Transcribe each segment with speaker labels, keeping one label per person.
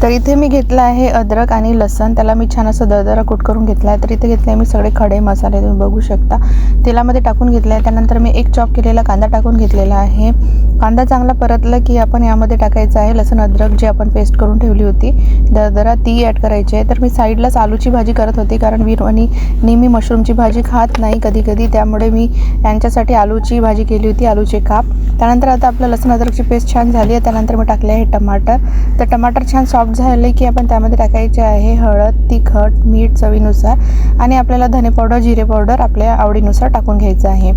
Speaker 1: तर इथे मी घेतला आहे अद्रक आणि लसण, त्याला मी छान असं दरदरा कूट करून घेतला आहे। तर इथे घेतले मी सगळे खडे मसाले, तुम्ही बघू शकता तेलामध्ये टाकून घेतले आहे। त्यानंतर मी एक चॉप केलेला कांदा टाकून घेतलेला आहे। कांदा चांगला परतला की आपण यामध्ये टाकायचं आहे लसण अद्रक जी आपण पेस्ट करून ठेवली होती दरदरा, ती ॲड करायची आहे। तर मी साईडलाच आलूची भाजी करत होती, कारण वीरवानी नेहमी मशरूमची भाजी खात नाही कधी कधी, त्यामुळे मी यांच्यासाठी आलूची भाजी केली होती, आलूचे काप। त्यानंतर आता आपलं लसण अद्रकची पेस्ट छान झाली आहे। त्यानंतर मी टाकले आहे टमाटर। तर टमाटर छान सॉफ्ट झाले की आपण त्यामध्ये टाकायचे आहे हळद, तिखट, मीठ चवीनुसार आणि आपल्याला धने पावडर, जिरे पावडर आपल्या आवडीनुसार टाकून घ्यायचं आहे।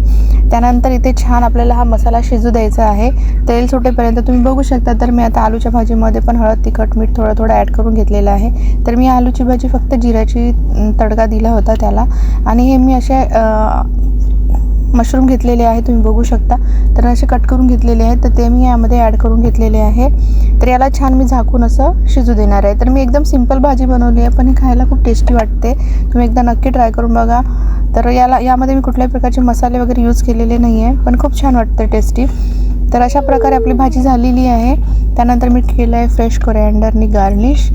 Speaker 1: त्यानंतर इथे छान आपल्याला हा मसाला शिजू द्यायचा आहे तेल सुटेपर्यंत। तुम्ही बघू शकता तर मी आता आलूच्या भाजीमध्ये पण हळद, तिखट, मीठ थोडं थोडं ॲड करून घेतलेलं आहे। तर मी आलूची भाजी फक्त जिऱ्याची तडका दिला होता त्याला, आणि हे मी असे मशरूम घेतलेले आहे, तुम्ही बघू शकता। तर असे कट करून घेतलेले आहेत, तर ते मी यामध्ये ॲड करून घेतलेले आहे। तर याला छान मी झाकून असं शिजू देणार आहे। तर मी एकदम सिंपल भाजी बनवली आहे, पण ही खायला खूप टेस्टी वाटते, तुम्ही एकदा नक्की ट्राय करून बघा। तर यामध्ये मी कुठल्याही प्रकारचे मसाले वगैरे यूज केलेले नाही आहे, पण खूप छान वाटते टेस्टी। तर अशा प्रकारे आपली भाजी झालेली आहे। त्यानंतर मी केलं आहे फ्रेश कोरिअँडरनी गार्निश।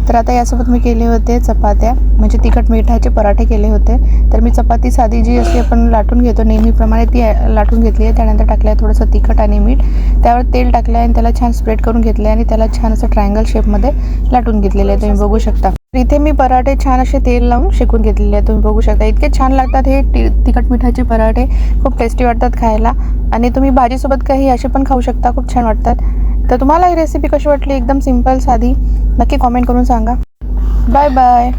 Speaker 1: तर आता यासोबत मी केले होते चपात्या, म्हणजे तिखट मिठाचे पराठे केले होते। तर मी चपाती साधी जी असते आपण लाटून घेतो नेहमीप्रमाणे ती लाटून घेतली आहे। त्यानंतर टाकलं आहे थोडंसं तिखट आणि मीठ, त्यावर तेल टाकलं आहे आणि त्याला छान स्प्रेड करून घेतलं आहे आणि त्याला छान असं ट्रायंगल शेपमध्ये लाटून घेतलेले आहे, तुम्ही बघू शकता। इथे मी पराठे छान असे तेल लावून शेकून घेतलेले आहेत, तुम्ही बघू शकता। इतके छान लागतात हे तिखट मिठाचे पराठे, खूप टेस्टी वाटतात खायला, आणि तुम्ही भाजीसोबत काही असे पण खाऊ शकता, खूप छान वाटतात। तर तुम्हाला ही रेसिपी कशी वाटली, एकदम सिंपल साधी, नक्की कॉमेंट करून सांगा। Bye bye.